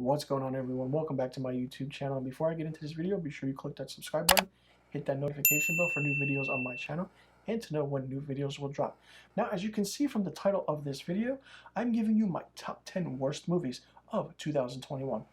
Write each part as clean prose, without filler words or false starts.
What's going on, everyone? Welcome back to my YouTube channel. And before I get into this video, be sure you click that subscribe button, hit that notification bell for new videos on my channel, and to know when new videos will drop. Now, as you can see from the title of this video, I'm giving you my top 10 worst movies of 2021.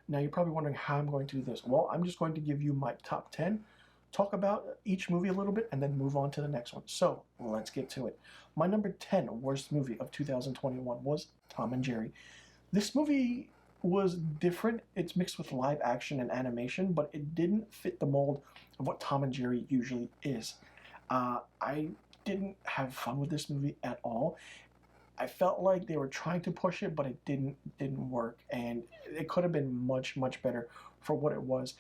Now, you're probably wondering how I'm going to do this. Well, I'm just going to give you my top 10, talk about each movie a little bit, and then move on to the next one. So, let's get to it. My number 10 worst movie of 2021 was Tom and Jerry. This movie was different. It's mixed with live action and animation, but it didn't fit the mold of what Tom and Jerry usually is. I didn't have fun with this movie at all. I felt like they were trying to push it, but it didn't work, and it could have been much better for what it was.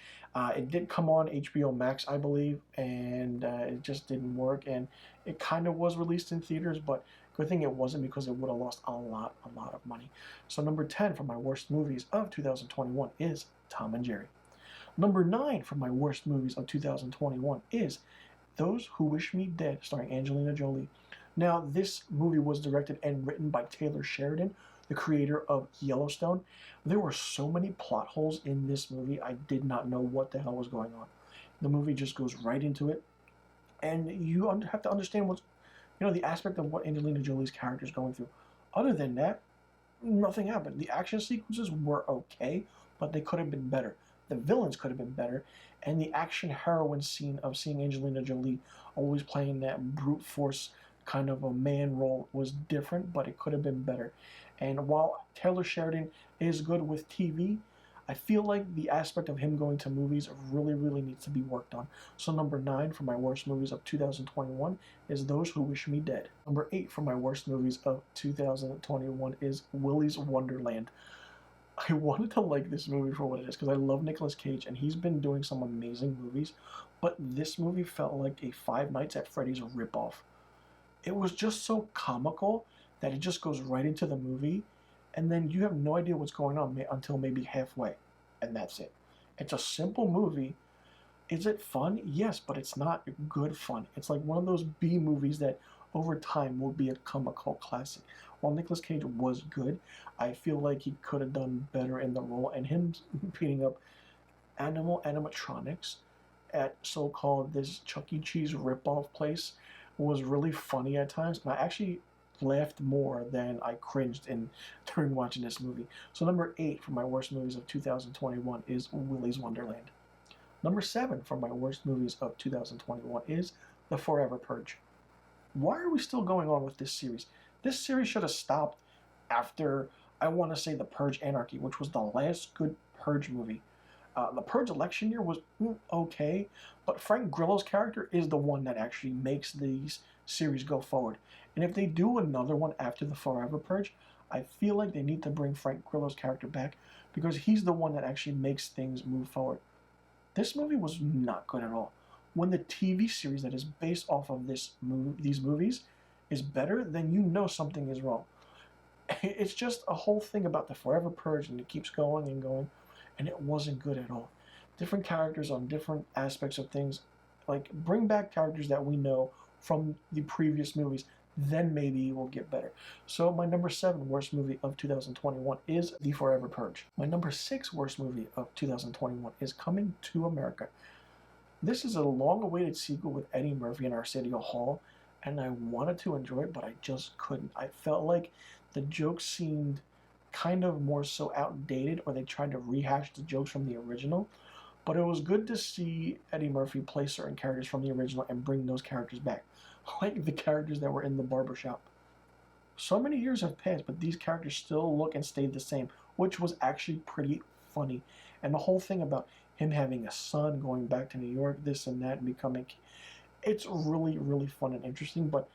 It did come on HBO Max, I believe, and it just didn't work, and it kind of was released in theaters, but good thing it wasn't, because it would have lost a lot of money. So number 10 for my worst movies of 2021 is Tom and Jerry. Number 9 for my worst movies of 2021 is Those Who Wish Me Dead, starring Angelina Jolie. Now, this movie was directed and written by Taylor Sheridan, the creator of Yellowstone. There were so many plot holes in this movie, I did not know what the hell was going on. The movie just goes right into it, and you have to understand what's, the aspect of what Angelina Jolie's character is going through. Other than that, nothing happened. The action sequences were okay, but they could have been better. The villains could have been better, and the action heroine scene of seeing Angelina Jolie always playing that brute force kind of a man role was different, but it could have been better. And while Taylor Sheridan is good with TV, I feel like the aspect of him going to movies really needs to be worked on. So number 9 for my worst movies of 2021 is Those Who Wish Me Dead. Number 8 for my worst movies of 2021 is Willys Wonderland. I wanted to like this movie for what it is, because I love Nicolas Cage, and he's been doing some amazing movies, but this movie felt like a Five Nights at Freddy's ripoff. It was just so comical that it just goes right into the movie, and then you have no idea what's going on until maybe halfway, and that's it. It's a simple movie. Is it fun? Yes, but it's not good fun. It's like one of those B movies that over time will become a cult classic. While Nicolas Cage was good, I feel like he could have done better in the role, and him beating up animatronics at so-called this Chuck E. Cheese ripoff place was really funny at times, and I actually laughed more than I cringed during watching this movie. So number 8 for my worst movies of 2021 is Willys Wonderland. Number 7 for my worst movies of 2021 is The Forever Purge. Why are we still going on with this series? This series should have stopped after, I want to say, The Purge Anarchy, which was the last good Purge movie. The Purge election year was okay, but Frank Grillo's character is the one that actually makes these series go forward. And if they do another one after the Forever Purge, I feel like they need to bring Frank Grillo's character back, because he's the one that actually makes things move forward. This movie was not good at all. When the TV series that is based off of these movies is better, then you know something is wrong. It's just a whole thing about the Forever Purge, and it keeps going and going, and it wasn't good at all. Different characters on different aspects of things. Like, bring back characters that we know from the previous movies, then maybe it will get better. So my number 7 worst movie of 2021 is The Forever Purge. My number 6 worst movie of 2021 is Coming to America. This is a long-awaited sequel with Eddie Murphy and Arsenio Hall, and I wanted to enjoy it, but I just couldn't. I felt like the jokes seemed kind of more so outdated, or they tried to rehash the jokes from the original. But it was good to see Eddie Murphy play certain characters from the original and bring those characters back, like the characters that were in the barbershop. So many years have passed, but these characters still look and stay the same, which was actually pretty funny. And the whole thing about him having a son, going back to New York, this and that, and becoming... It's really fun and interesting, but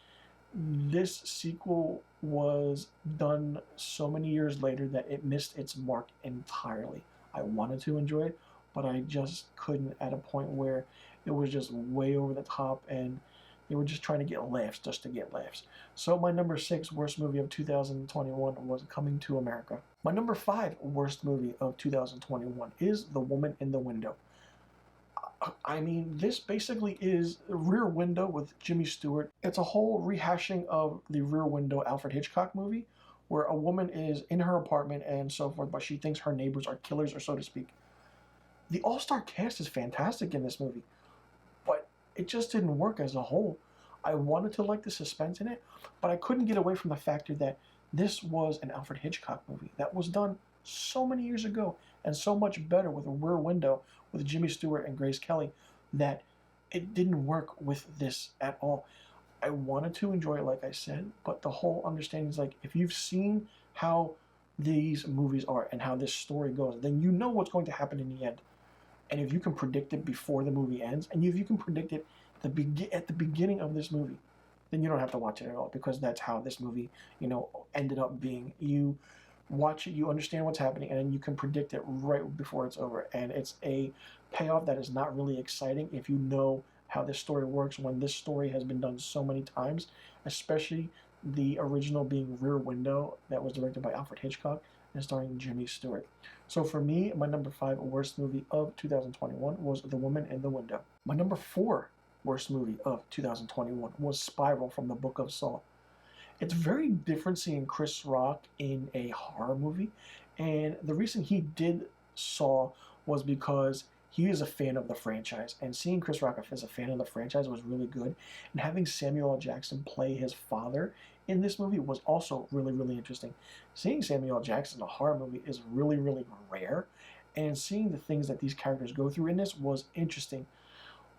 this sequel was done so many years later that it missed its mark entirely. I wanted to enjoy it, but I just couldn't, at a point where it was just way over the top, and they were just trying to get laughs just to get laughs. So my number 6 worst movie of 2021 was Coming to America. My number 5 worst movie of 2021 is The Woman in the Window. I mean, this basically is Rear Window with Jimmy Stewart. It's a whole rehashing of the Rear Window Alfred Hitchcock movie, where a woman is in her apartment and so forth, but she thinks her neighbors are killers, or so to speak. The all-star cast is fantastic in this movie, but it just didn't work as a whole. I wanted to like the suspense in it, but I couldn't get away from the factor that this was an Alfred Hitchcock movie that was done so many years ago and so much better with a Rear Window with Jimmy Stewart and Grace Kelly that it didn't work with this at all. I wanted to enjoy it, like I said, but the whole understanding is like, if you've seen how these movies are and how this story goes, then you know what's going to happen in the end. And if you can predict it before the movie ends, and if you can predict it at the beginning of this movie, then you don't have to watch it at all, because that's how this movie, ended up being. You watch it, you understand what's happening, and then you can predict it right before it's over. And it's a payoff that is not really exciting if you know how this story works, when this story has been done so many times, especially the original being Rear Window, that was directed by Alfred Hitchcock and starring Jimmy Stewart. So for me, my number 5 worst movie of 2021 was The Woman in the Window. My number 4 worst movie of 2021 was Spiral from the Book of Saw. It's very different seeing Chris Rock in a horror movie, and the reason he did Saw was because he is a fan of the franchise, and seeing Chris Rock as a fan of the franchise was really good, and having Samuel L. Jackson play his father in this movie was also really, really interesting. Seeing Samuel L. Jackson in a horror movie is really, really rare, and seeing the things that these characters go through in this was interesting.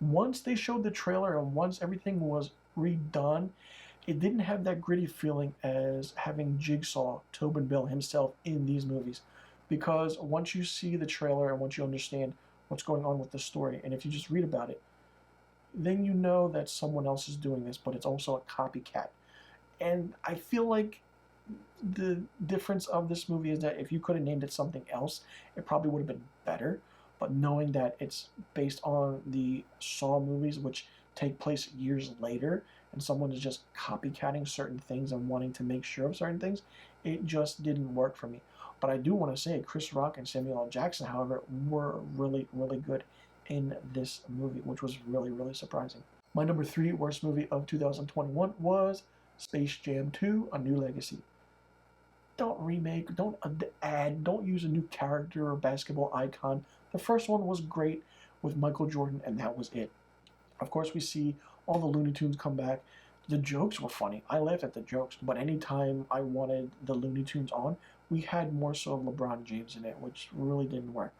Once they showed the trailer and once everything was redone, it didn't have that gritty feeling as having Jigsaw, Tobin Bell himself, in these movies. Because once you see the trailer and once you understand what's going on with the story, and if you just read about it, then you know that someone else is doing this, but it's also a copycat. And I feel like the difference of this movie is that if you could have named it something else, it probably would have been better. But knowing that it's based on the Saw movies, which take place years later, and someone is just copycatting certain things and wanting to make sure of certain things, it just didn't work for me. But I do want to say Chris Rock and Samuel L. Jackson, however, were really, really good in this movie, which was really, really surprising. My number 3 worst movie of 2021 was Space Jam 2: A New Legacy. Don't remake, don't add, don't use a new character or basketball icon. The first one was great with Michael Jordan, and that was it. Of course, we see all the Looney Tunes come back. The jokes were funny. I laughed at the jokes, but anytime I wanted the Looney Tunes on, we had more so of LeBron James in it, which really didn't work.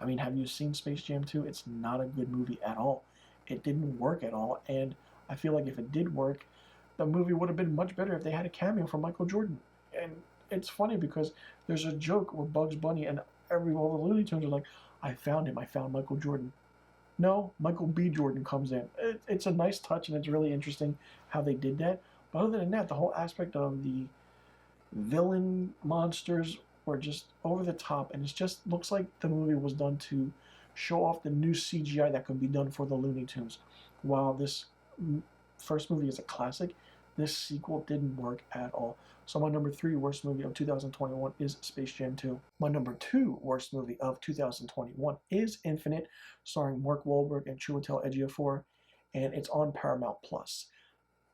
I mean, have you seen Space Jam 2? It's not a good movie at all. It didn't work at all, and I feel like if it did work, the movie would have been much better if they had a cameo from Michael Jordan. And it's funny because there's a joke where Bugs Bunny and all the Looney Tunes are like, I found him, I found Michael Jordan. No, Michael B. Jordan comes in. It's a nice touch, and it's really interesting how they did that. But other than that, the whole aspect of the villain monsters were just over the top, and it just looks like the movie was done to show off the new CGI that could be done for the Looney Tunes. While this first movie is a classic, this sequel didn't work at all. So my number 3 worst movie of 2021 is Space Jam 2. My number 2 worst movie of 2021 is Infinite, starring Mark Wahlberg and Chiwetel Ejiofor, and it's on Paramount+.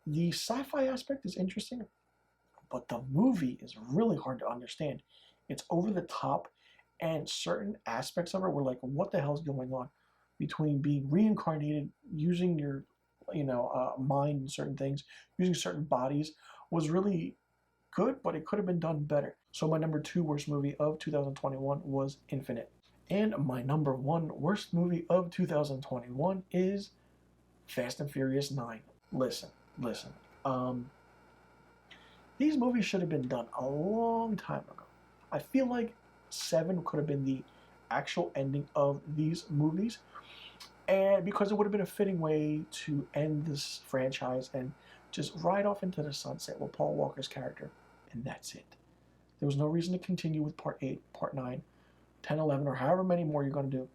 The sci-fi aspect is interesting, but the movie is really hard to understand. It's over the top, and certain aspects of it were like, what the hell's going on? Between being reincarnated, using your mind and certain things, using certain bodies, was really good, but it could have been done better. So my number 2 worst movie of 2021 was Infinite. And my number 1 worst movie of 2021 is Fast and Furious 9. Listen. These movies should have been done a long time ago. I feel like 7 could have been the actual ending of these movies, and because it would have been a fitting way to end this franchise and just ride off into the sunset with Paul Walker's character, and that's it. There was no reason to continue with Part 8, Part 9, 10, 11, or however many more you're going to do.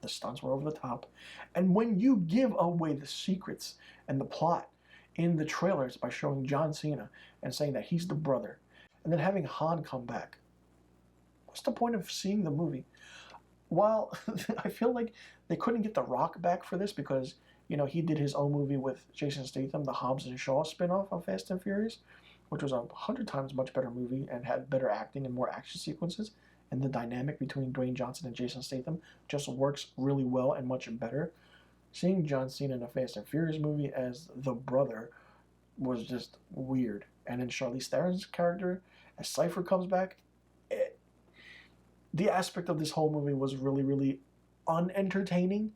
The stunts were over the top. And when you give away the secrets and the plot in the trailers by showing John Cena and saying that he's the brother, and then having Han come back, what's the point of seeing the movie? While I feel like they couldn't get The Rock back for this because, he did his own movie with Jason Statham, the Hobbs and Shaw spinoff of Fast and Furious, which was 100 times much better movie and had better acting and more action sequences. And the dynamic between Dwayne Johnson and Jason Statham just works really well and much better. Seeing John Cena in a Fast and Furious movie as the brother was just weird. And then Charlize Theron's character, as Cypher comes back, the aspect of this whole movie was really, really unentertaining.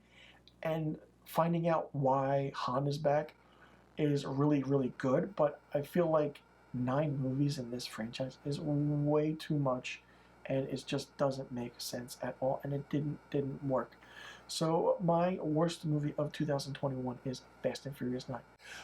And finding out why Han is back is really, really good. But I feel like 9 movies in this franchise is way too much, and it just doesn't make sense at all, and it didn't work. So my worst movie of 2021 is Fast and Furious 9.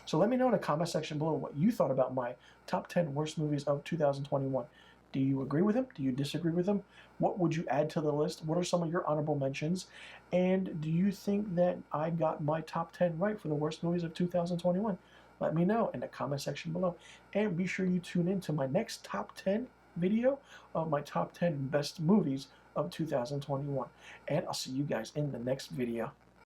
So let me know in the comment section below what you thought about my top 10 worst movies of 2021. Do you agree with him? Do you disagree with him? What would you add to the list? What are some of your honorable mentions? And do you think that I got my top 10 right for the worst movies of 2021? Let me know in the comment section below. And be sure you tune in to my next top 10 video of my top 10 best movies of 2021. And I'll see you guys in the next video.